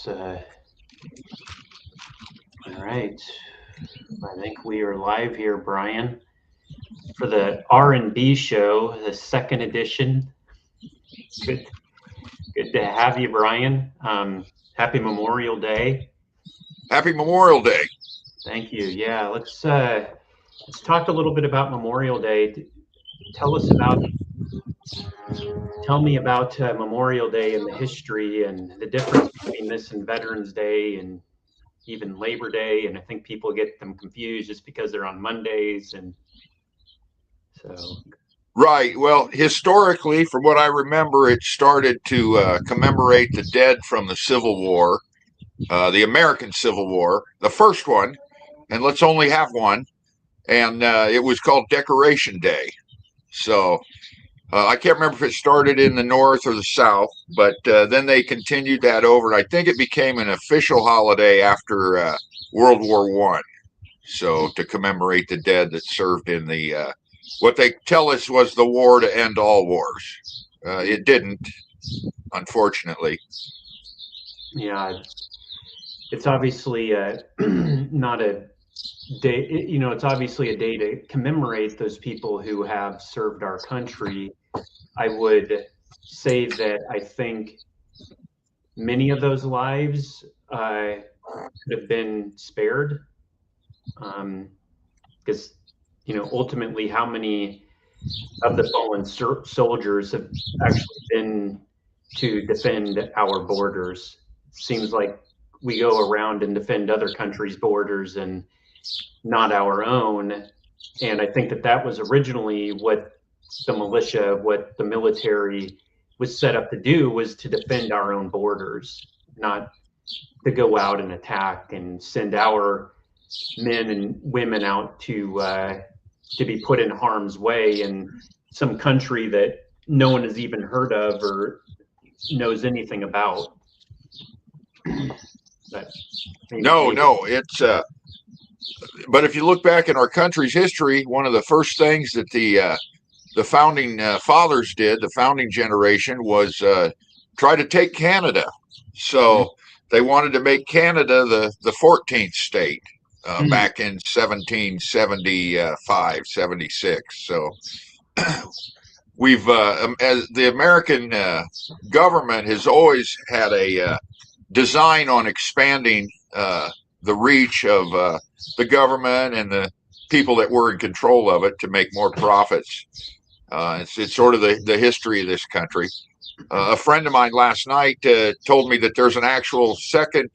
All right. I think we are live here, Brian, for the R&B show, the second edition. Good to have you, Brian. Happy Memorial Day. Happy Memorial Day. Thank you. Yeah, let's talk a little bit about Memorial Day. Tell us about Tell me about Memorial Day and the history and the difference between this and Veterans Day and even Labor Day. And I think people get them confused just because they're on Mondays. And so, Right. Well, historically, from what I remember, it started to commemorate the dead from the Civil War, the American Civil War, the first one, and let's only have one. And it was called Decoration Day. So I can't remember if it started in the North or the South, but then they continued that over. And I think it became an official holiday after World War One. So to commemorate the dead that served in the what they tell us was the war to end all wars. It didn't, unfortunately. yeah, it's obviously not a day. It's obviously a day to commemorate those people who have served our country. I would say that I think many of those lives could have been spared, because ultimately, how many of the fallen soldiers have actually been to defend our borders? Seems like we go around and defend other countries' borders and not our own. And I think that was originally what the militia, what the military was set up to do, was to defend our own borders, not to go out and attack and send our men and women out to be put in harm's way in some country that no one has even heard of or knows anything about. But No, it's. But if you look back in our country's history, one of the first things that the founding fathers did, the founding generation, was try to take Canada. So they wanted to make Canada the 14th state back in 1775, 76. So we've, as the American government has always had a design on expanding the reach of the government and the people that were in control of it to make more profits. It's sort of the history of this country. A friend of mine last night told me that there's an actual second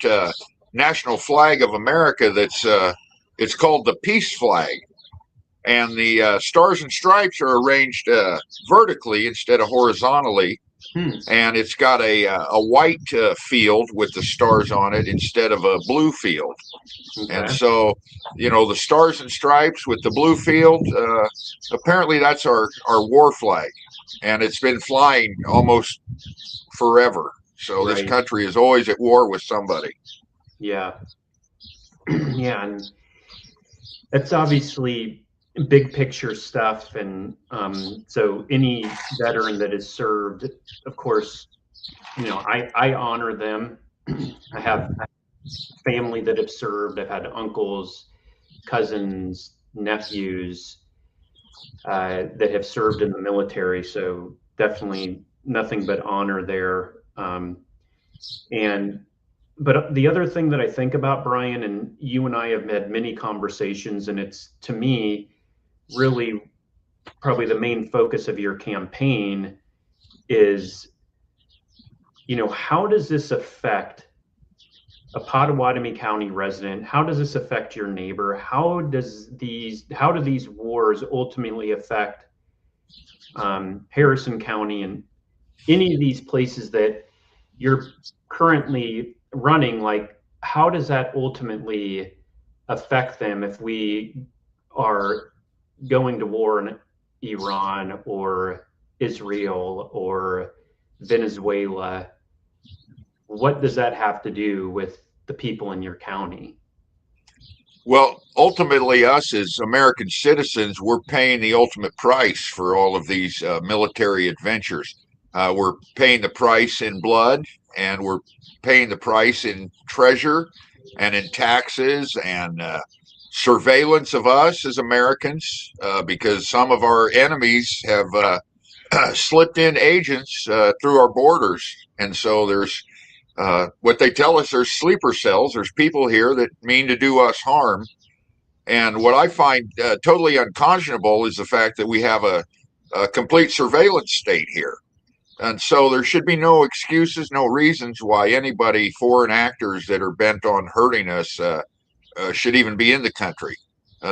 national flag of America that's it's called the peace flag. And the stars and stripes are arranged vertically instead of horizontally. And it's got a white field with the stars on it instead of a blue field. Okay. And so, the stars and stripes with the blue field, apparently that's our war flag. And it's been flying almost forever. So This country is always at war with somebody. Yeah. Yeah. And that's obviously big picture stuff. And so any veteran that has served, of course, I honor them. I have family that have served. I've had uncles, cousins, nephews that have served in the military. So definitely nothing but honor there. But the other thing that I think about, Brian, and you and I have had many conversations, and it's, to me, really probably the main focus of your campaign is, how does this affect a Pottawatomie County resident? How does this affect your neighbor? How do these wars ultimately affect Harrison County and any of these places that you're currently running? Like, how does that ultimately affect them if we are going to war in Iran or Israel or Venezuela? What does that have to do with the people in your county? Well, ultimately, us as American citizens, we're paying the ultimate price for all of these military adventures. We're paying the price in blood, and we're paying the price in treasure and in taxes and surveillance of us as Americans, because some of our enemies have slipped in agents through our borders. And so there's what they tell us, there's sleeper cells. There's people here that mean to do us harm. And what I find totally unconscionable is the fact that we have a complete surveillance state here. And so there should be no excuses, no reasons why anybody, foreign actors that are bent on hurting us, should even be in the country.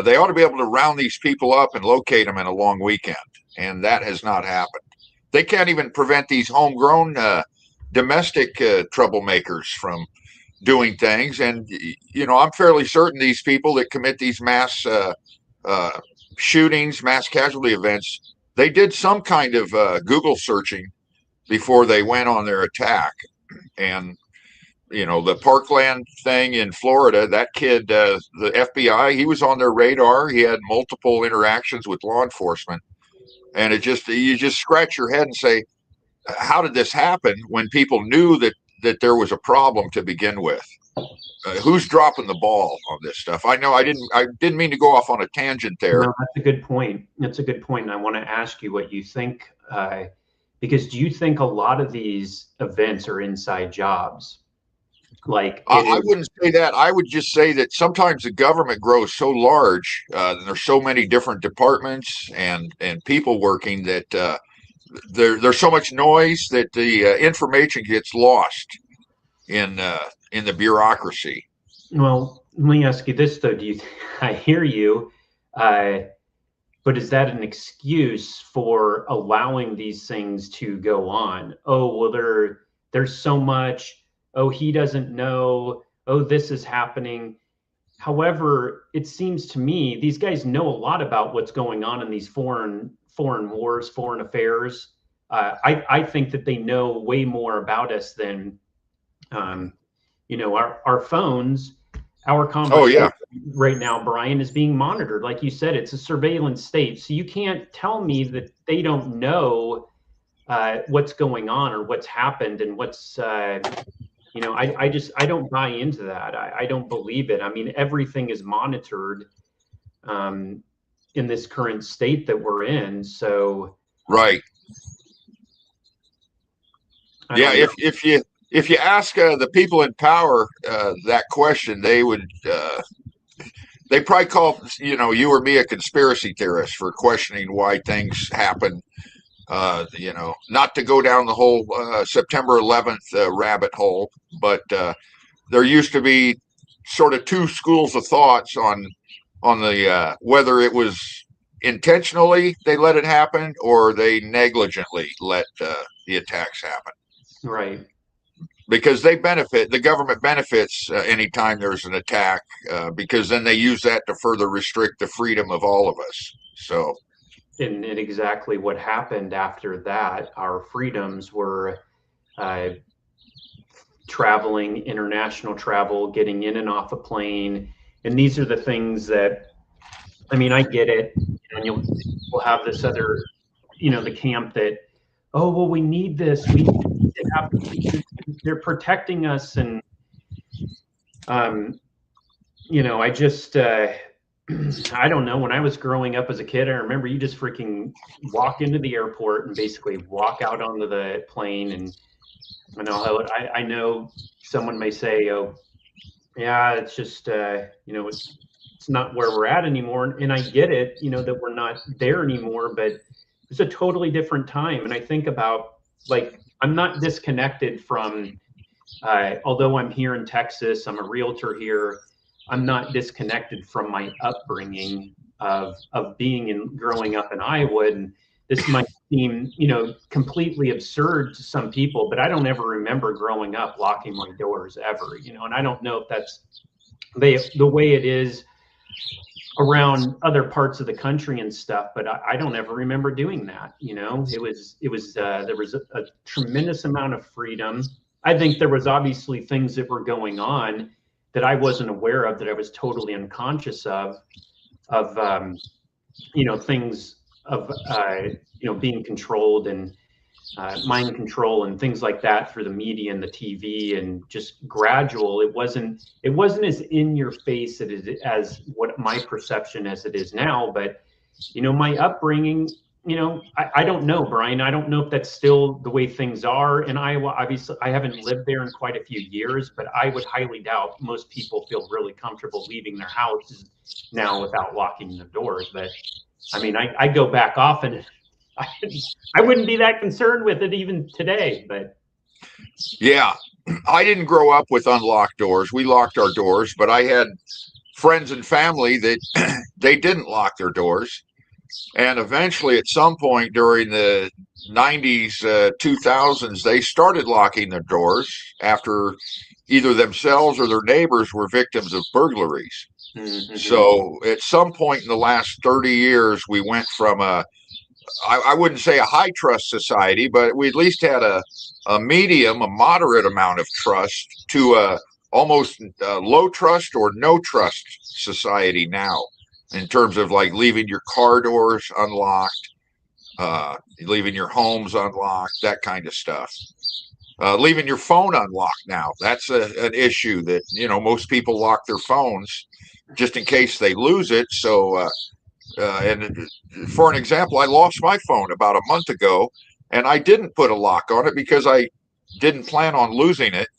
They ought to be able to round these people up and locate them in a long weekend. And that has not happened. They can't even prevent these homegrown domestic troublemakers from doing things. And, you know, I'm fairly certain these people that commit these mass shootings, mass casualty events, they did some kind of Google searching before they went on their attack. And, you know, the Parkland thing in Florida, that kid, the FBI, he was on their radar. He had multiple interactions with law enforcement. And you just scratch your head and say, how did this happen when people knew that there was a problem to begin with? Who's dropping the ball on this stuff? I know I didn't mean to go off on a tangent there. No, that's a good point. That's a good point. And I want to ask you what you think, because do you think a lot of these events are inside jobs? Like I wouldn't say that. I would just say that sometimes the government grows so large, and there's so many different departments and people working that there's so much noise that the information gets lost in the bureaucracy. Well, let me ask you this though. I hear you, uh, but is that an excuse for allowing these things to go on? Oh, well, there's so much. Oh, he doesn't know. Oh, this is happening. However, it seems to me these guys know a lot about what's going on in these foreign wars, foreign affairs. I think that they know way more about us than um, our phones, our Oh conversation yeah, right now, Bryan, is being monitored. Like you said, it's a surveillance state. So you can't tell me that they don't know what's going on or what's happened and what's, I don't buy into that. I don't believe it. I mean, everything is monitored um, in this current state that we're in. So right. I Yeah, don't know. if you ask the people in power that question, they probably call you or me a conspiracy theorist for questioning why things happen. Not to go down the whole September 11th rabbit hole, but there used to be sort of two schools of thoughts on the whether it was intentionally they let it happen or they negligently let the attacks happen, Right. because the government benefits anytime there's an attack, because then they use that to further restrict the freedom of all of us. So And exactly what happened after that, our freedoms were uh, traveling, international travel, getting in and off a plane. And these are the things that, I mean, I get it. And we'll have this other, the camp that, oh, well, we need this. We need to have, they're protecting us. And, I just, I don't know. When I was growing up as a kid, I remember you just freaking walk into the airport and basically walk out onto the plane. And I know someone may say, oh, yeah, it's just, it's not where we're at anymore. And I get it, that we're not there anymore, but it's a totally different time. And I think about, like, I'm not disconnected from, although I'm here in Texas, I'm a realtor here. I'm not disconnected from my upbringing of being and growing up in Iowa. And this might seem, completely absurd to some people, but I don't ever remember growing up locking my doors ever, and I don't know if that's the way it is around other parts of the country and stuff, but I don't ever remember doing that. There was a tremendous amount of freedom. I think there was obviously things that were going on that I wasn't aware of, that I was totally unconscious of things of being controlled. And mind control and things like that through the media and the TV, and just gradual. It wasn't as in your face as what my perception as it is now. But my upbringing, I don't know, Bryan. I don't know if that's still the way things are in Iowa. Obviously, I haven't lived there in quite a few years, but I would highly doubt most people feel really comfortable leaving their houses now without locking the doors. But I mean, I go back often. I, I wouldn't be that concerned with it even today, but Yeah, I didn't grow up with unlocked doors. We locked our doors, but I had friends and family that they didn't lock their doors. And eventually, at some point during the 90s, 2000s, they started locking their doors after either themselves or their neighbors were victims of burglaries. mm-hmm. So at some point in the last 30 years, we went from I wouldn't say a high trust society, but we at least had a medium, a moderate amount of trust to a almost low trust or no trust society now, in terms of like leaving your car doors unlocked, leaving your homes unlocked, that kind of stuff. Leaving your phone unlocked now, that's an issue that, most people lock their phones just in case they lose it. So, and for an example, I lost my phone about a month ago, and I didn't put a lock on it because I didn't plan on losing it.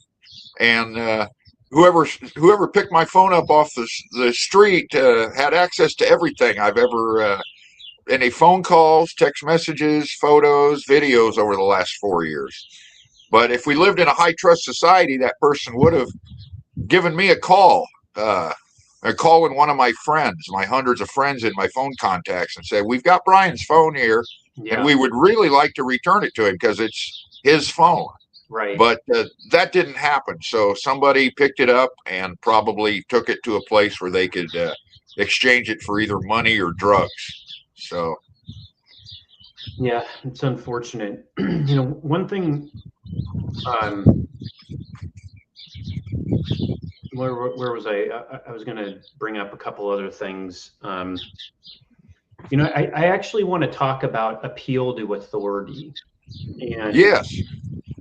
And whoever picked my phone up off the street had access to everything I've ever any phone calls, text messages, photos, videos over the last 4 years. But if we lived in a high trust society, that person would have given me a call in one of my friends, my hundreds of friends in my phone contacts, and said, "We've got Bryan's phone here, and Yeah, we would really like to return it to him because it's his phone." right. But that didn't happen. So somebody picked it up and probably took it to a place where they could exchange it for either money or drugs. So, Yeah, it's unfortunate. One thing, um, where was I? I was going to bring up a couple other things. I actually want to talk about appeal to authority, and yes.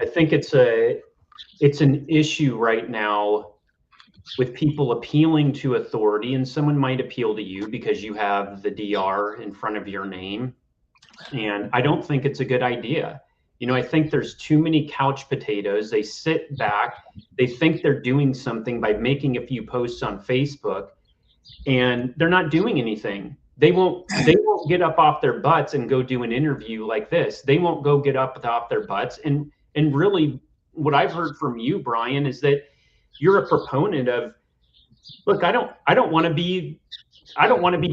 I think it's an issue right now with people appealing to authority, and someone might appeal to you because you have the DR in front of your name. And I don't think it's a good idea. I think there's too many couch potatoes. They sit back, they think they're doing something by making a few posts on Facebook, and they're not doing anything. They won't get up off their butts and go do an interview like this. They won't go get up off their butts. And really what I've heard from you, Bryan, is that you're a proponent of, look, I don't want to be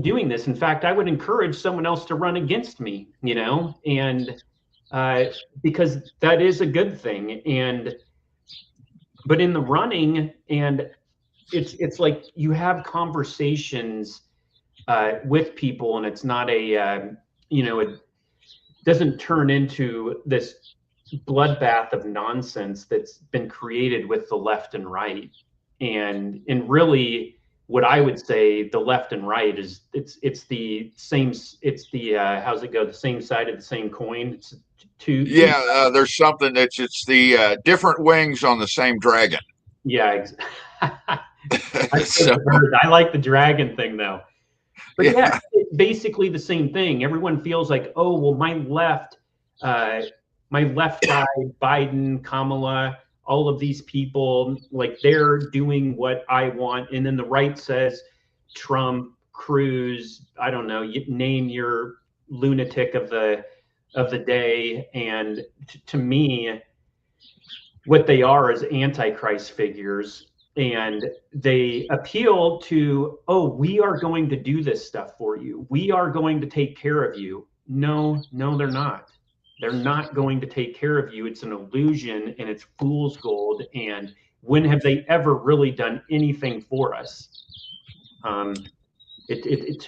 doing this. In fact, I would encourage someone else to run against me, and uh, because that is a good thing. But in the running, and it's like you have conversations with people, and it's not it doesn't turn into this bloodbath of nonsense that's been created with the left and right. And really, what I would say, the left and right is it's the same. It's the how's it go? The same side of the same coin. It's two. Yeah, there's something that's it's the different wings on the same dragon. Yeah, I So, I like the dragon thing though. But yeah, yeah, it's basically the same thing. Everyone feels like, oh, well, uh, my left guy, Biden, Kamala, all of these people, like they're doing what I want. And then the right says Trump, Cruz, I don't know, you name your lunatic of the day. And to me, what they are is antichrist figures, and they appeal to, oh, we are going to do this stuff for you, we are going to take care of you. No, no, they're not going to take care of you. It's an illusion, and it's fool's gold. And when have they ever really done anything for us? To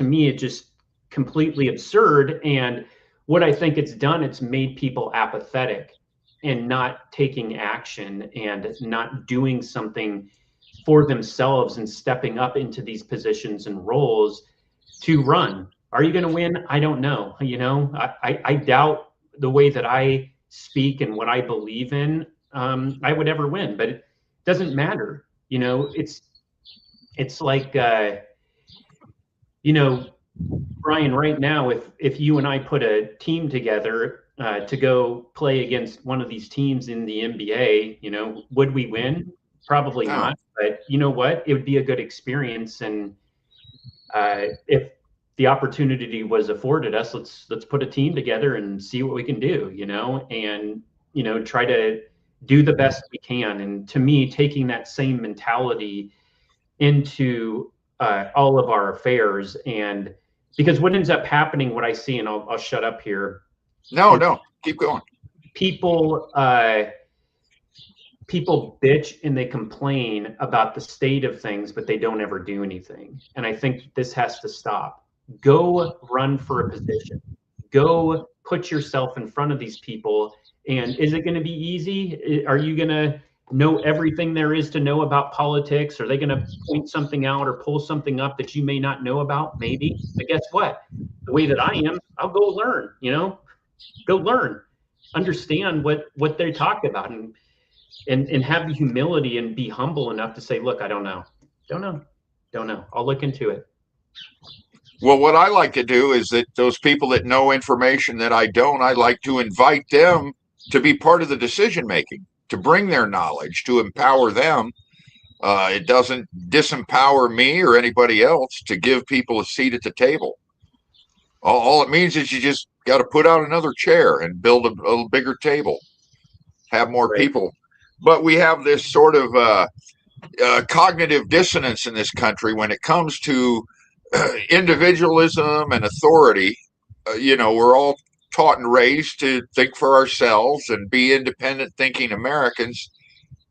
me, it just completely absurd. And what I think it's done, it's made people apathetic and not taking action and not doing something for themselves and stepping up into these positions and roles to run. Are you going to win? I don't know. I doubt the way that I speak and what I believe in, I would ever win. But it doesn't matter. It's like you know, Bryan, right now, if you and I put a team together to go play against one of these teams in the NBA, would we win? Probably No. not. But you know what? It would be a good experience, and if the opportunity was afforded us, let's put a team together and see what we can do. And try to do the best we can. And to me, taking that same mentality into all of our affairs, and because what ends up happening, what I see, and I'll shut up here, No, is no, keep going. people people bitch and they complain about the state of things, but they don't ever do anything. And I think this has to stop. Go run for a position. Go put yourself in front of these people. And is it going to be easy? Are you going to know everything there is to know about politics? Are they going to point something out or pull something up that you may not know about? Maybe. But guess what? The way that I am, I'll go learn, go learn, understand what they talk about, and have the humility and be humble enough to say, look, I don't know. I'll look into it. Well, what I like to do is that those people that know information that I don't, I like to invite them to be part of the decision making, to bring their knowledge, to empower them. It doesn't disempower me or anybody else to give people a seat at the table. All it means is you just got to put out another chair and build a bigger table, have more Right. people. But we have this sort of cognitive dissonance in this country when it comes to individualism and authority. We're all taught and raised to think for ourselves and be independent thinking Americans.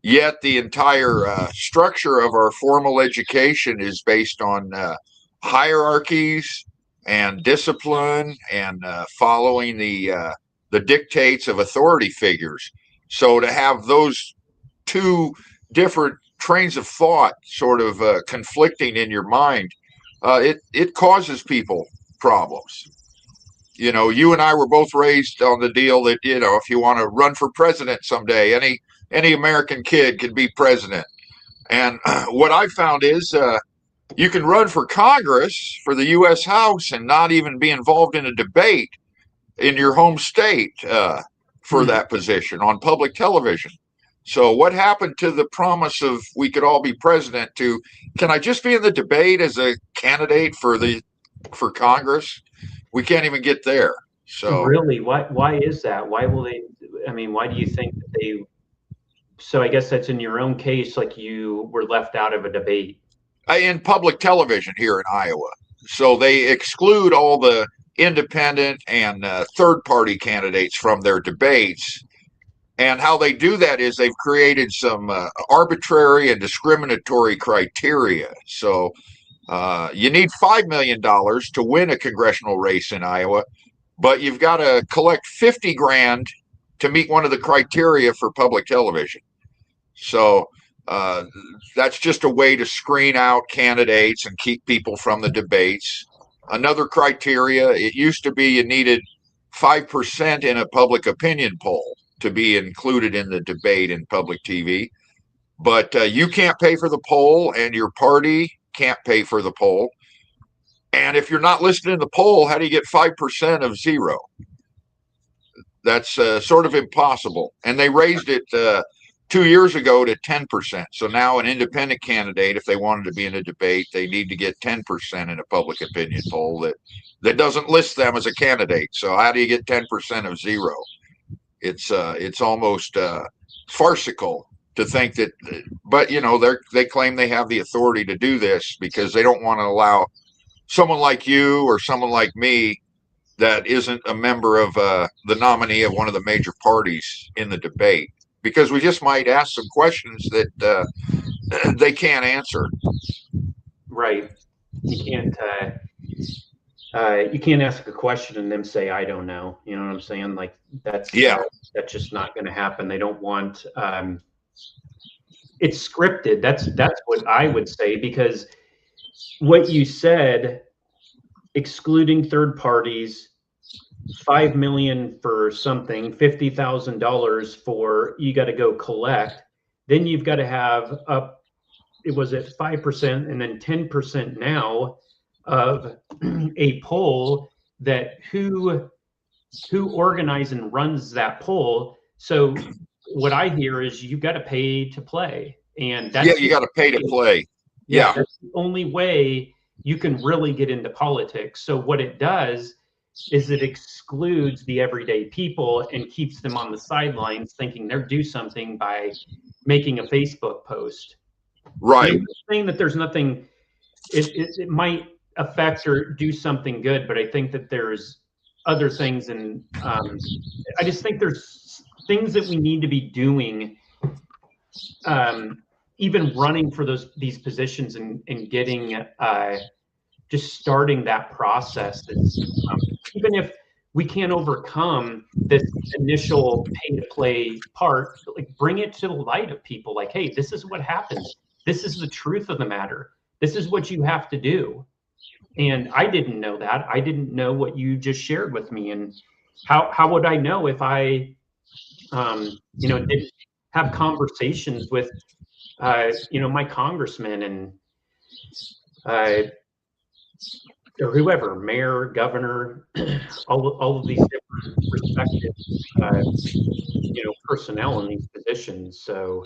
Yet the entire structure of our formal education is based on hierarchies and discipline and following the dictates of authority figures. So to have those two different trains of thought sort of conflicting in your mind, it causes people problems. You and I were both raised on the deal that if you want to run for president someday, any American kid can be president. And what I found is you can run for Congress, for the U.S. House, and not even be involved in a debate in your home state for that position on public television. So what happened to the promise of we could all be president to, can I just be in the debate as a candidate for Congress? We can't even get there. So Really, why is that? Why will they? I mean, why do you think that they? So I guess that's in your own case, like you were left out of a debate. in public television here in Iowa. So they exclude all the independent and third party candidates from their debates. And how they do that is they've created some arbitrary and discriminatory criteria. So you need $5 million to win a congressional race in Iowa, but you've got to collect 50 grand to meet one of the criteria for public television. So that's just a way to screen out candidates and keep people from the debates. Another criteria, it used to be you needed 5% in a public opinion poll to be included in the debate in public TV. But you can't pay for the poll, and your party can't pay for the poll. And if you're not listed in the poll, how do you get 5% of zero? That's sort of impossible. And they raised it 2 years ago to 10%. So now an independent candidate, if they wanted to be in a debate, they need to get 10% in a public opinion poll that doesn't list them as a candidate. So how do you get 10% of zero? It's almost farcical to think that, but they claim they have the authority to do this because they don't want to allow someone like you or someone like me that isn't a member of the nominee of one of the major parties in the debate, because we just might ask some questions that they can't answer. Right. You can't ask a question and then say I don't know. You know what I'm saying? Like that's just not going to happen. They don't want. It's scripted. That's what I would say, because what you said, excluding third parties, $5 million for something, $50,000 for you got to go collect. Then you've got to have up. It was at 5% and then 10% now of a poll that who organizes and runs that poll. So what I hear is you've got to pay to play, and Yeah, that's you the got to pay to play. yeah, Yeah, that's the only way you can really get into politics. So what it does is it excludes the everyday people and keeps them on the sidelines thinking they're do something by making a Facebook post. And I'm right. not saying that there's nothing it might affect or do something good, but I think that there's other things, and I just think there's things that we need to be doing, even running for these positions and getting just starting that process. Is even if we can't overcome this initial pay to play part, like bring it to the light of people. Like, hey, this is what happens. This is the truth of the matter. This is what you have to do. And I didn't know that. I didn't know what you just shared with me. And how would I know if I, didn't have conversations with, my congressman and uh, or whoever, mayor, governor, all of these different respected, uh, personnel in these positions. So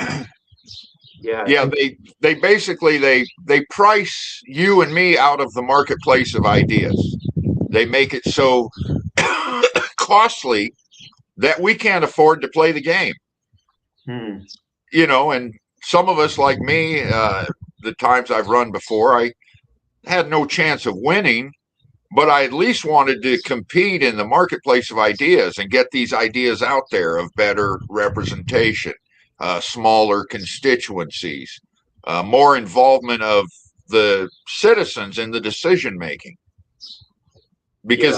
yeah, I Yeah, think they basically they price you and me out of the marketplace of ideas. They make it so costly that we can't afford to play the game. hmm, And some of us, like me, the times I've run before, I had no chance of winning, but I at least wanted to compete in the marketplace of ideas and get these ideas out there of better representation, smaller constituencies, more involvement of the citizens in the decision making. Because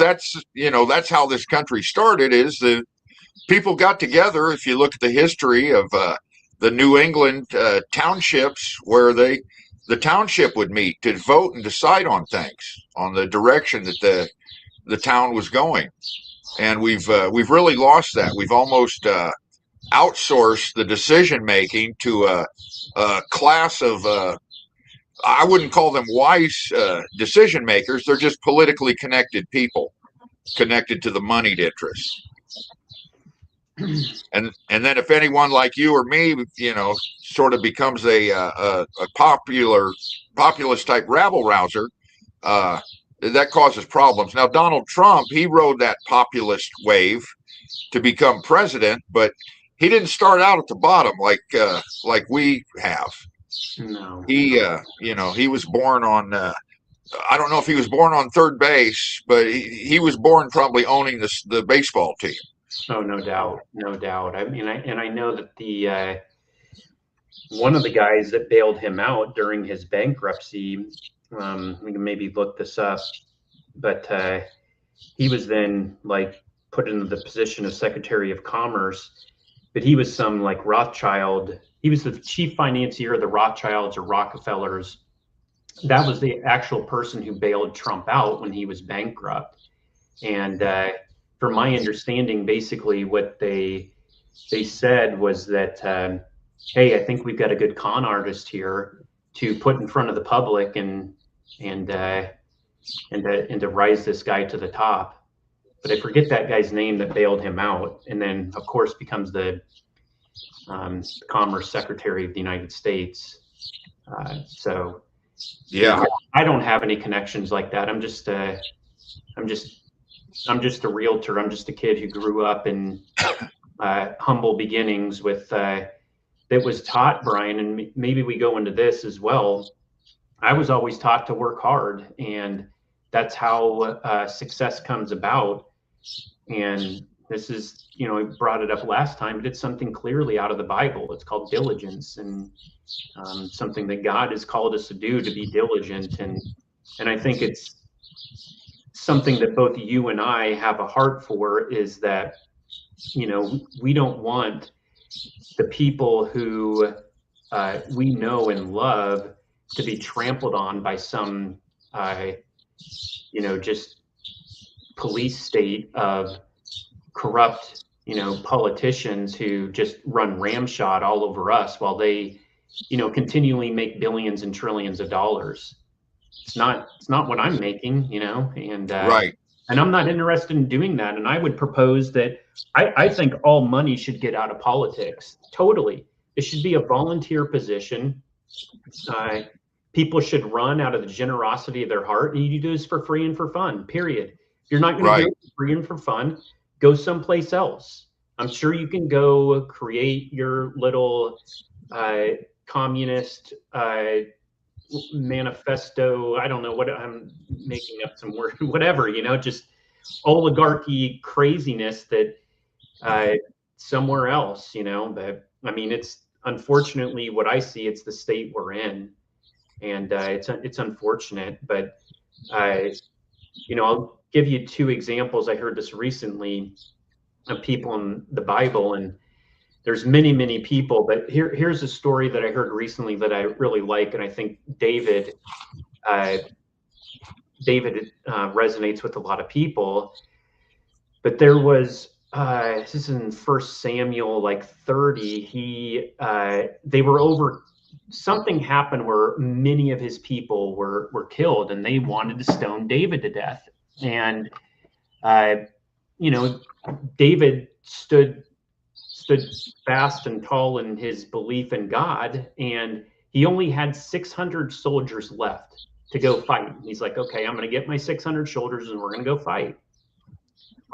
yeah, that's how this country started. Is the people got together. If you look at the history of the New England townships, where the township would meet to vote and decide on things, on the direction that the town was going, and we've really lost that. We've almost outsourced the decision making to a class of I wouldn't call them wise decision makers. They're just politically connected people, connected to the moneyed interests. And then if anyone like you or me, sort of becomes a popular populist type rabble rouser, that causes problems. Now Donald Trump, he rode that populist wave to become president, but he didn't start out at the bottom like we have. no, He was born on. I don't know if he was born on third base, but he was born probably owning the baseball team. oh, no doubt, no doubt. I mean, I know that the one of the guys that bailed him out during his bankruptcy, we can maybe look this up, but he was then like put into the position of Secretary of Commerce, but he was some like Rothschild. He was the chief financier of the Rothschilds or Rockefellers. That was the actual person who bailed Trump out when he was bankrupt. And from my understanding, basically what they said was that, hey, I think we've got a good con artist here to put in front of the public and to rise this guy to the top. But I forget that guy's name that bailed him out, and then of course becomes the Commerce Secretary of the United States. So Yeah. I don't have any connections like that. I'm just I'm just a realtor. I'm just a kid who grew up in humble beginnings with that was taught, Bryan, and maybe we go into this as well. I was always taught to work hard, and that's how success comes about. And this is, I brought it up last time, but it's something clearly out of the Bible. It's called diligence, and something that God has called us to do, to be diligent. And I think it's something that both you and I have a heart for, is that, we don't want the people who we know and love to be trampled on by some, just police state of corrupt, politicians who just run ramshot all over us while they, continually make billions and trillions of dollars. It's not what I'm making, Right. and I'm not interested in doing that. And I would propose that I think all money should get out of politics. Totally. It should be a volunteer position. Uh, People should run out of the generosity of their heart, and you do this for free and for fun, period. If you're not going to do Right. it for free and for fun, go someplace else. I'm sure you can go create your little uh, communist manifesto. I don't know what I'm making up some word, whatever, just oligarchy craziness that uh, somewhere else, but I mean, it's unfortunately what I see, it's the state we're in. And it's unfortunate, but uh, I'll give you two examples. I heard this recently of people in the Bible, and there's many people, but here's a story that I heard recently that I really like, and I think uh, David resonates with a lot of people. But there was this is in First Samuel like 30. They were over, something happened where many of his people were killed, and they wanted to stone David to death. And uh, you know, David stood fast and tall in his belief in God, and he only had 600 soldiers left to go fight. He's like, okay, I'm going to get my 600 soldiers, and we're going to go fight.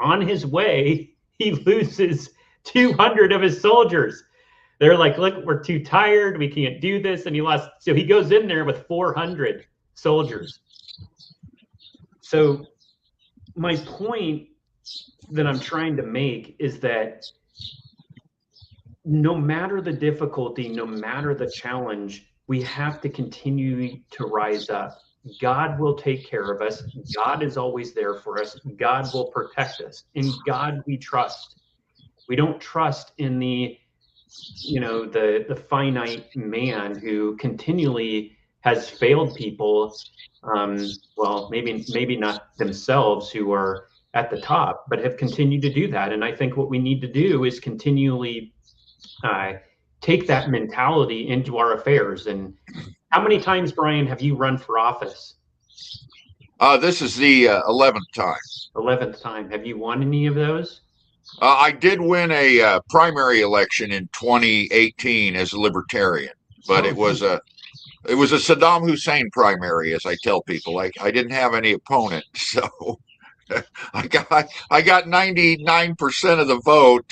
On his way, he loses 200 of his soldiers. They're like, look, we're too tired. We can't do this. And he lost. So he goes in there with 400 soldiers. So my point that I'm trying to make is that no matter the difficulty, no matter the challenge, we have to continue to rise up. God will take care of us. God is always there for us. God will protect us. In God we trust. We don't trust in the finite man who continually has failed people. Well, maybe not themselves who are at the top, but have continued to do that. And I think what we need to do is continually take that mentality into our affairs. And how many times, Bryan, have you run for office? This is the 11th time. 11th time. Have you won any of those? I did win a primary election in 2018 as a libertarian, but Oh, it was a Saddam Hussein primary, as I tell people. I didn't have any opponent, so I got 99% of the vote.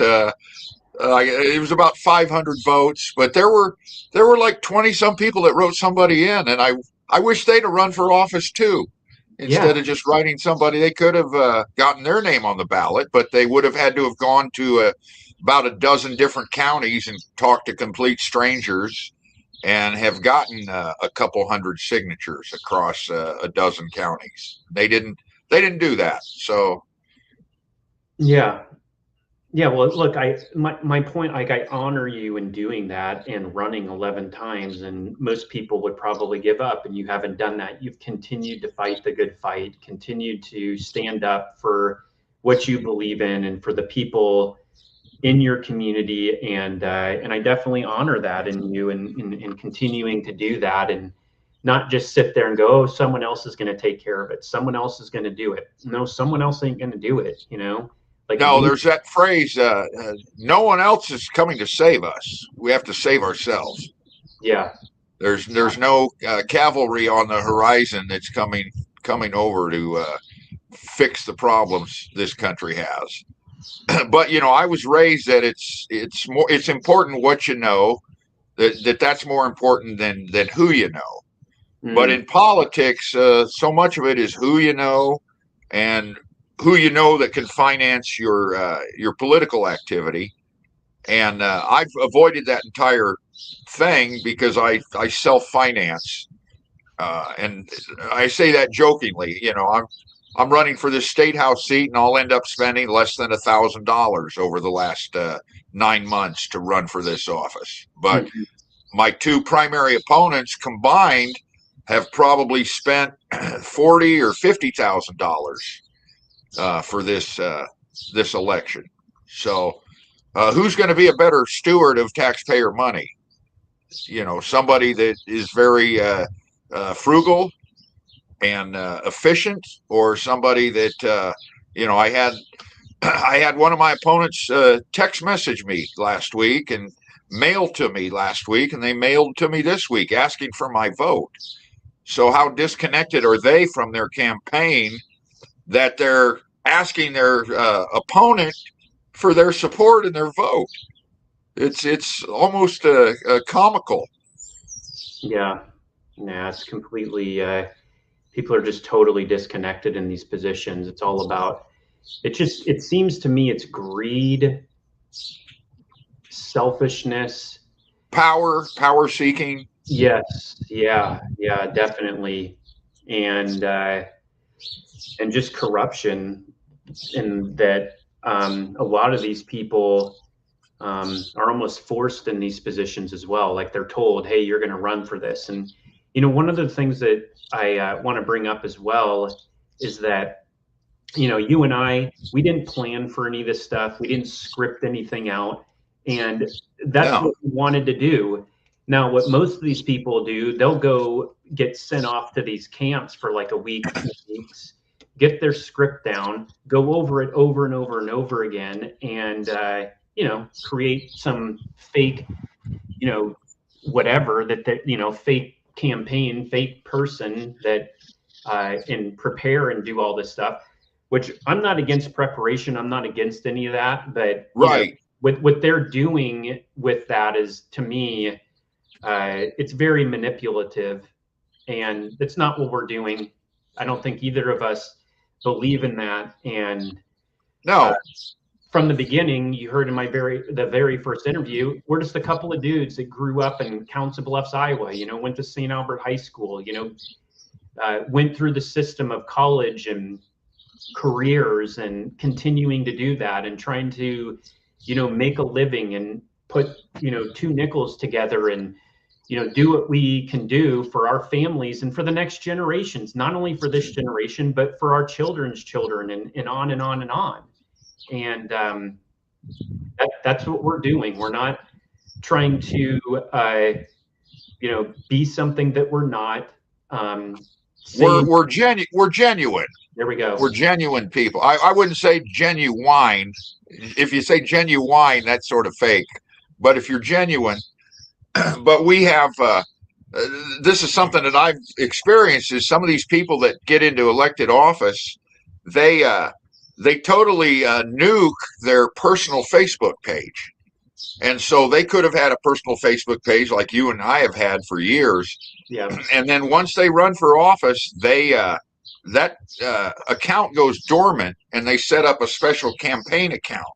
It was about 500 votes, but there were like 20 some people that wrote somebody in, and I wish they'd have run for office too. yeah. Instead of just writing somebody, they could have gotten their name on the ballot, but they would have had to have gone to about a dozen different counties and talked to complete strangers, and have gotten a couple hundred signatures across a dozen counties. They didn't. They didn't do that. So Yeah. Yeah, well, look, my point, like, I honor you in doing that and running 11 times, and most people would probably give up, and you haven't done that. You've continued to fight the good fight, continued to stand up for what you believe in and for the people in your community, and I definitely honor that in you, and continuing to do that, and not just sit there and go, oh, someone else is going to take care of it. Someone else is going to do it. No, someone else ain't going to do it, like no, we. there's that phrase: "No one else is coming to save us. We have to save ourselves." Yeah. There's no cavalry on the horizon that's coming over to fix the problems this country has. But I was raised that it's important what you know, that's more important than who you know. But Mm. in politics, so much of it is who you know, and who you know that can finance your political activity. And I've avoided that entire thing because I self finance, and I say that jokingly. I'm running for this state house seat, and I'll end up spending less than $1,000 over the last 9 months to run for this office. But Mhm. my two primary opponents combined have probably spent 40 or $50,000 for this election. So, who's going to be a better steward of taxpayer money? Somebody that is very frugal and efficient, or somebody that I had I had one of my opponents text message me last week and mail to me last week, and they mailed to me this week asking for my vote. So how disconnected are they from their campaign that they're asking their opponent for their support and their vote? It's almost comical. Yeah, nah, it's completely. People are just totally disconnected in these positions. It's all about. It seems to me it's greed, selfishness. Power seeking. Yes, yeah, definitely, and just corruption. In that, a lot of these people are almost forced in these positions as well. Like they're told, "Hey, you're going to run for this." And one of the things that I want to bring up as well is that you and I, we didn't plan for any of this stuff. We didn't script anything out, and that's No. what we wanted to do. Now, what most of these people do, they'll go get sent off to these camps for like a week, 2 weeks, get their script down, go over it over and over and over again, and create some fake, whatever fake campaign, fake person that and prepare and do all this stuff. Which I'm not against preparation. I'm not against any of that, but Right. what they're doing with that is, to me, it's very manipulative, and it's not what we're doing. I don't think either of us believe in that. And uh, No. from the beginning, you heard in the very first interview, we're just a couple of dudes that grew up in Council Bluffs, Iowa. Went to St. Albert High School. Went through the system of college and careers, and continuing to do that, and trying to make a living and put 2 nickels together, and do what we can do for our families and for the next generations, not only for this generation but for our children's children, and on and on and on. And that's what we're doing. We're not trying to be something that we're not. We're Saying, we're genu- we're genuine. there we go. We're genuine people. I wouldn't say genuine. If you say genuine, that's sort of fake. But if you're genuine, but we have this is something that I've experienced, is some of these people that get into elected office, they totally nuke their personal Facebook page. And so they could have had a personal Facebook page like you and I have had for years. Yeah. And then once they run for office, that account goes dormant, and they set up a special campaign account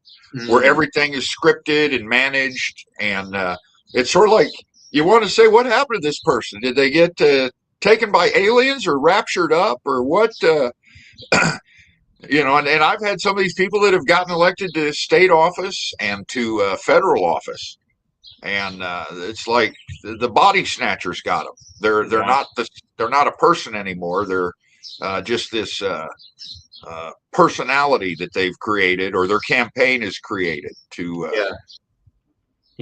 where everything is scripted and managed. And it's sort of like, you want to say, what happened to this person? Did they get taken by aliens or raptured up or what? And I've had some of these people that have gotten elected to state office and to federal office, and it's like the body snatchers got them. They're not a person anymore. They're just this personality that they've created, or their campaign has created to.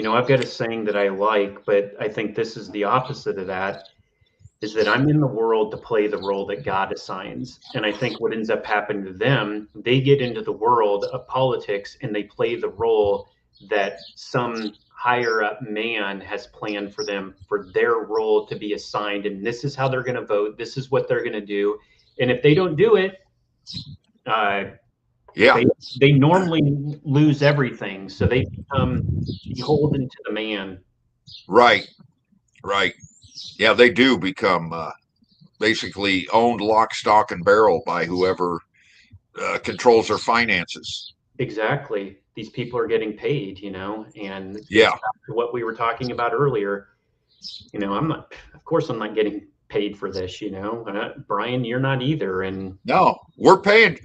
I've got a saying that I like, but I think this is the opposite of that, is that I'm in the world to play the role that God assigns. And I think what ends up happening to them, they get into the world of politics and they play the role that some higher up man has planned for them, for their role to be assigned. And this is how they're going to vote. This is what they're going to do. And if they don't do it, they normally lose everything. So they become beholden to the man. Right. Yeah, they do become basically owned lock, stock, and barrel by whoever controls their finances. Exactly. These people are getting paid, and yeah, what we were talking about earlier. Of course, I'm not getting paid for this. Bryan, you're not either. And no, we're paying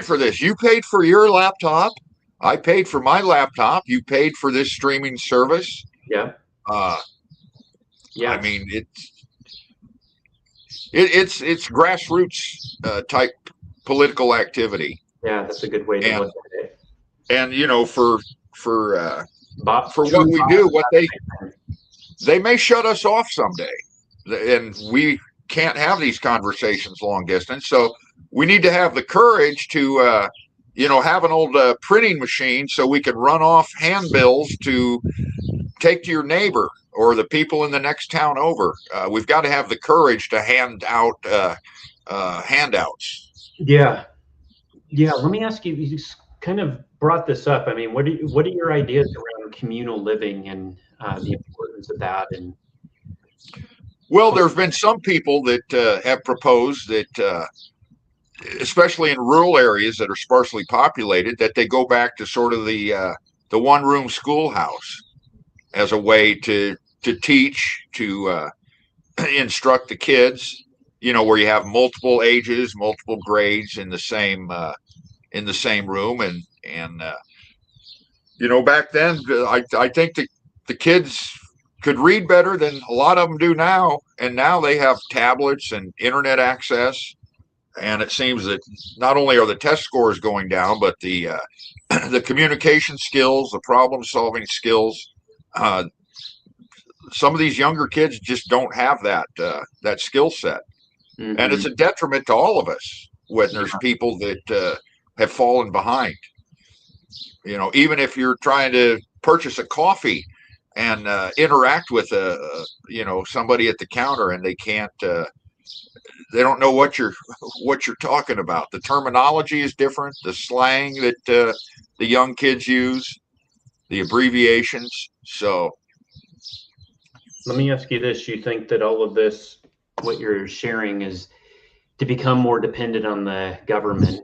for this. You paid for your laptop. I paid for my laptop. You paid for this streaming service. Yeah. I mean, it's grassroots type political activity. Yeah, that's a good way to And look at it. you know, for what True we do, what they may shut us off someday, and we can't have these conversations long distance. So we need to have the courage to, have an old printing machine so we can run off handbills to take to your neighbor or the people in the next town over. We've got to have the courage to hand out handouts. Yeah, yeah. Let me ask you. You just kind of brought this up. I mean, what are your ideas around communal living and the importance of that? And Well, there have been some people that have proposed that, especially in rural areas that are sparsely populated, that they go back to sort of the one room schoolhouse as a way to teach, to instruct the kids. You know, where you have multiple ages, multiple grades in the same room, and back then, I think the kids could read better than a lot of them do now, and now they have tablets and internet access, and it seems that not only are the test scores going down, but the the communication skills, the problem solving skills. Uh, some of these younger kids just don't have that skill set, and it's mm-hmm. a detriment to all of us when there's people that have fallen behind. Even if you're trying to purchase a coffee and interact with somebody at the counter, and they don't know what you're talking about. The terminology is different. The slang that the young kids use, the abbreviations. So, Let me ask you this: you think that all of this, what you're sharing, is to become more dependent on the government?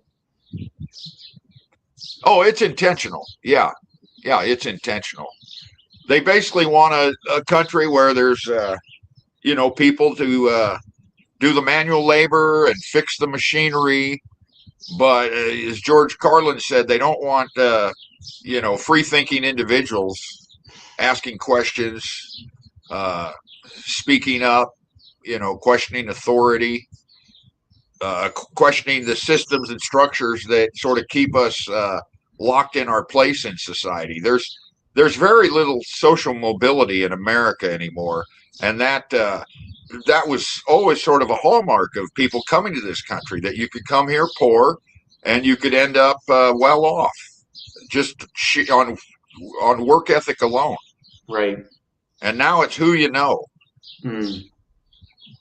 oh, it's intentional. Yeah, it's intentional. They basically want a country where there's people to do the manual labor and fix the machinery. But as George Carlin said, they don't want free thinking individuals asking questions, uh, speaking up, questioning authority, questioning the systems and structures that sort of keep us locked in our place in society. There's very little social mobility in America anymore, and that was always sort of a hallmark of people coming to this country, that you could come here poor and you could end up well off just on work ethic alone. Right. And now it's who you know Mm. and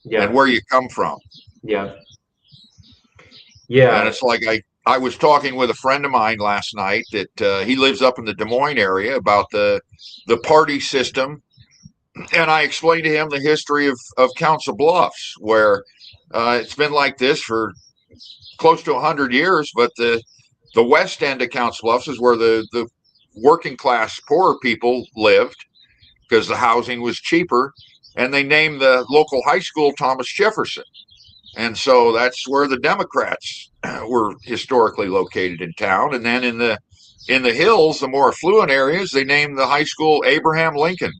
Yeah. where you come from. Yeah. And Yeah. it's like I was talking with a friend of mine last night that he lives up in the Des Moines area about the party system, and I explained to him the history of Council Bluffs, where it's been like this for close to 100 years. But the west end of Council Bluffs is where the working class poor people lived because the housing was cheaper, and they named the local high school Thomas Jefferson. And so that's where the Democrats were historically located in town. And then in the hills, the more affluent areas, they named the high school Abraham Lincoln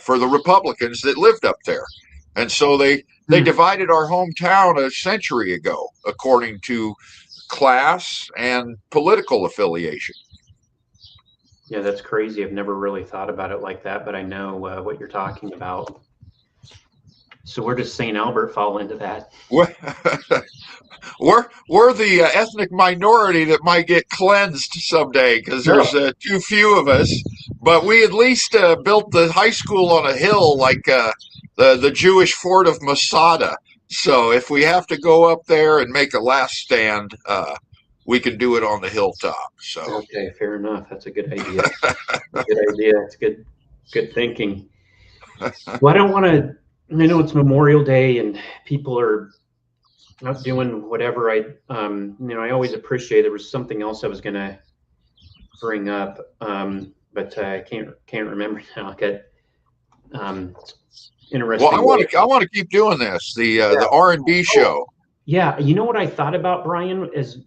for the Republicans that lived up there. And so they Mm. divided our hometown a century ago according to class and political affiliation. Yeah, that's crazy. I've never really thought about it like that, but I know what you're talking about. So where does St. Albert fall into that? We're the ethnic minority that might get cleansed someday because there's too few of us. But we at least built the high school on a hill, like the Jewish fort of Masada. So if we have to go up there and make a last stand, we can do it on the hilltop. So Okay, fair enough. That's a good idea. Good idea. That's good thinking. Well, I don't want to. I know it's Memorial Day and people are not doing whatever. I always appreciate. There was something else I was going to bring up, but I can't remember now. Got well, interesting. I want to keep doing this. Yeah. The R&B Oh, show. yeah. You know what I thought about, Bryan, as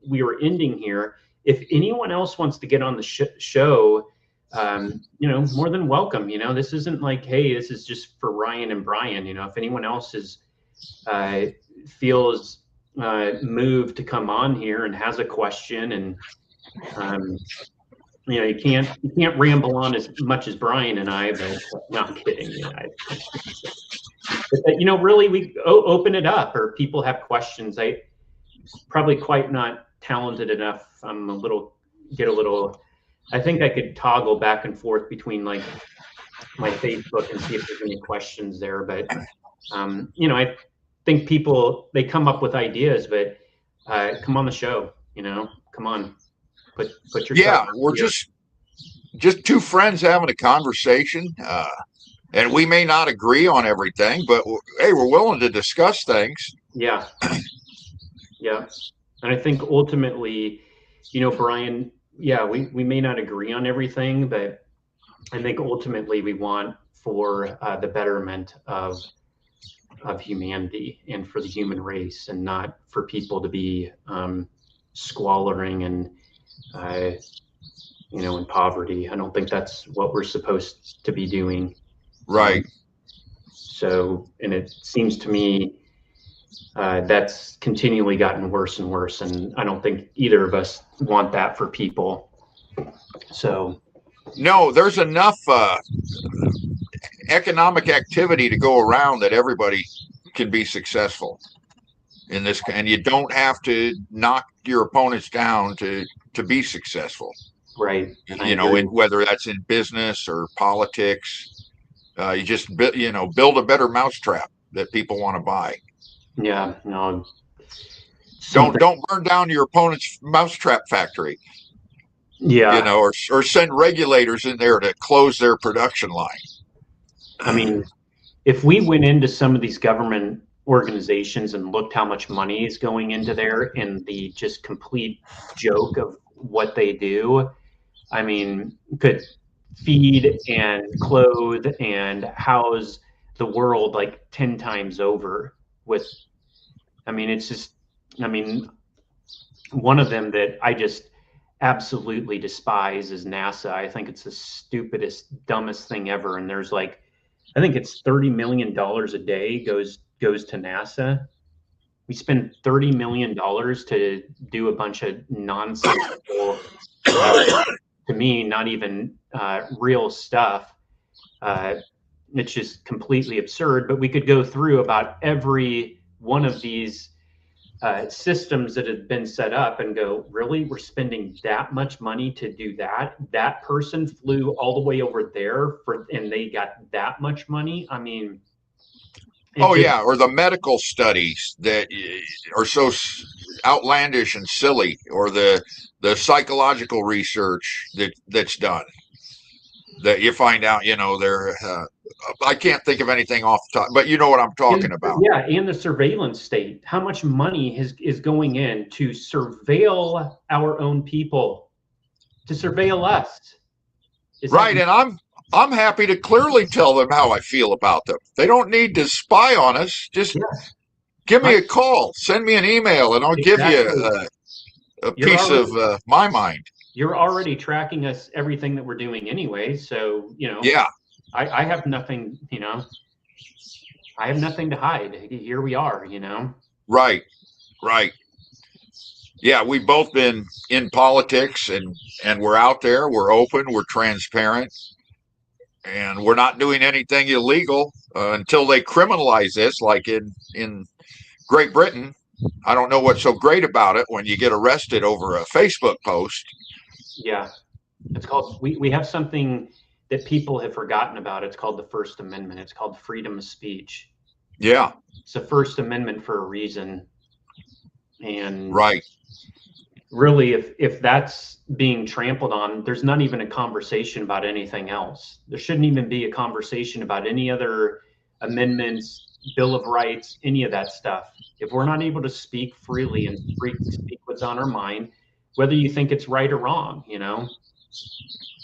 we were ending here? If anyone else wants to get on the show, more than welcome. This isn't like, hey, this is just for Ryan and Bryan. If anyone else is feels moved to come on here and has a question, and um, you can't ramble on as much as Bryan and I, but no, I'm kidding. Yeah, but really, we open it up, or people have questions. I probably quite not talented enough. I'm get a little. I think I could toggle back and forth between like my Facebook and see if there's any questions there. But I think people they come up with ideas, but come on the show. Come on, put yourself Yeah, out we're here. just two friends having a conversation. And we may not agree on everything, but hey, we're willing to discuss things. Yeah, yeah, and I think ultimately, Bryan. Yeah, we may not agree on everything, but I think ultimately we want for the betterment of humanity and for the human race, and not for people to be squalling and uh, in poverty. I don't think that's what we're supposed to be doing. Right. So, and it seems to me that's continually gotten worse and worse, and I don't think either of us want that for people. So, No, there's enough economic activity to go around that everybody can be successful in this, and you don't have to knock your opponents down to be successful. right, I In agree. whether that's in business or politics, you just build a better mousetrap that people want to buy. Yeah, no, Don't something. don't burn down your opponent's mousetrap factory, Yeah, or send regulators in there to close their production I line. mean, if we went into some of these government organizations and looked how much money is going into there and the just complete joke of what they do, I mean, could feed and clothe and house the world like 10 times over with, I mean, it's just, I mean, one of them that I just absolutely despise is NASA. I think it's the stupidest, dumbest thing ever. And there's like, I think it's $30 million a day goes to NASA. We spend $30 million to do a bunch of nonsensical, uh, to me, not even real stuff. Uh, it's just completely absurd. But we could go through about every one of these systems that have been set up and go, really, we're spending that much money to do that? That person flew all the way over there and they got that much money. I mean, it Oh just, yeah, or the medical studies that are so outlandish and silly, or the psychological research that's done that you find out, they're I can't think of anything off the top, but you know what I'm talking about. yeah, and the surveillance state. How much money is going in to surveil our own people, to surveil us? Is that Right, and I'm happy to clearly tell them how I feel about them. They don't need to spy on us. Just yeah, give me right? a call, send me an email, and I'll give you Exactly. a You're piece of already my mind. you're already tracking us everything that we're doing anyway. So Yeah, I have nothing. I have nothing to hide. Here we are. right, right. Yeah, we've both been in politics, and we're out there, we're open, we're transparent, and we're not doing anything illegal until they criminalize this, like in Great Britain. I don't know what's so great about it when you get arrested over a Facebook post. Yeah, it's called. We have something that people have forgotten about. It's called the First Amendment. It's called freedom of speech. Yeah, It's the First Amendment for a reason. And right. really, if that's being trampled on, there's not even a conversation about anything else. There shouldn't even be a conversation about any other amendments, Bill of Rights, any of that stuff. If we're not able to speak freely and speak what's on our mind, whether you think it's right or wrong.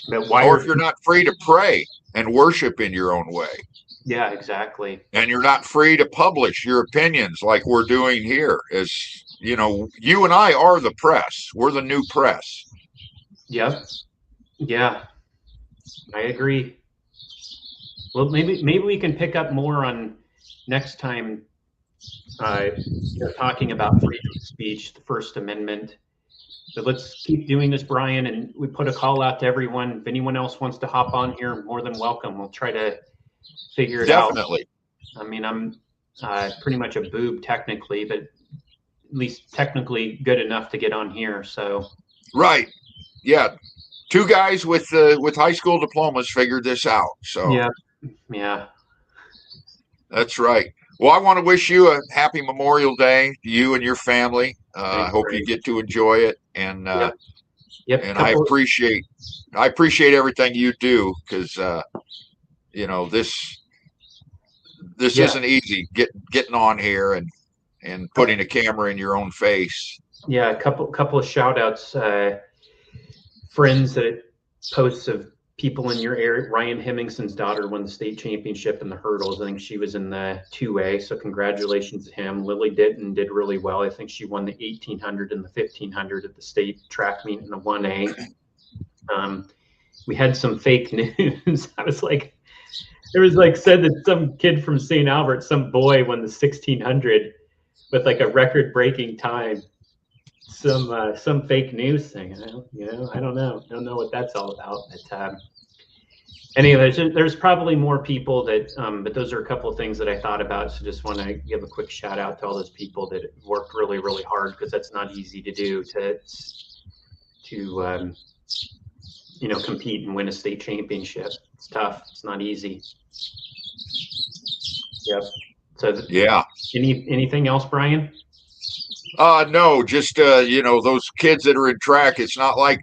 But why Or are if you're not free to pray and worship in your own way, Yeah, exactly. and you're not free to publish your opinions like we're doing here, as you and I are the press. We're the new press. Yep. Yeah, I agree. Well, maybe we can pick up more on next time. talking about freedom of speech, the First Amendment. But let's keep doing this, Bryan, and we put a call out to everyone. If anyone else wants to hop on here, more than welcome. We'll try to figure it out. Definitely. I mean, I'm pretty much a boob technically, but at least technically good enough to get on here. So, right, yeah. Two guys with high school diplomas figured this out. So yeah. That's right. Well, I want to wish you a happy Memorial Day, you and your family. I Thanks, hope Bryan. you get to enjoy it, and Yep. I appreciate everything you do, because this Yeah. isn't easy. Getting on here and putting a camera in your own face. Yeah. A couple of shout outs. Friends that posts of people in your area. Ryan Hemmingson's daughter won the state championship in the hurdles. I think she was in the 2A, so congratulations to him. Lily Ditton did really well. I think she won the 1800 and the 1500 at the state track meet in the 1A. We had some fake news. I was like, it was like said that some kid from St. Albert, some boy won the 1600 with like a record breaking time. Some fake news thing. I don't know what that's all about. But anyway, there's probably more people that, but those are a couple of things that I thought about. So just want to give a quick shout out to all those people that worked really, really hard, because that's not easy to do to compete and win a state championship. It's tough. It's not easy. Yep. So yeah. Anything else, Bryan? No, just those kids that are in track. It's not like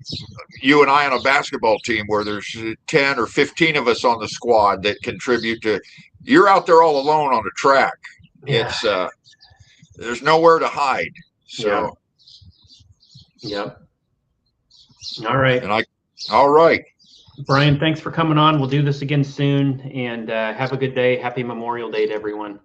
you and I on a basketball team where there's 10 or 15 of us on the squad that contribute to. You're out there all alone on the track. Yeah. It's there's nowhere to hide. So. Yep. All right. All right. Bryan, thanks for coming on. We'll do this again soon, and have a good day. Happy Memorial Day to everyone.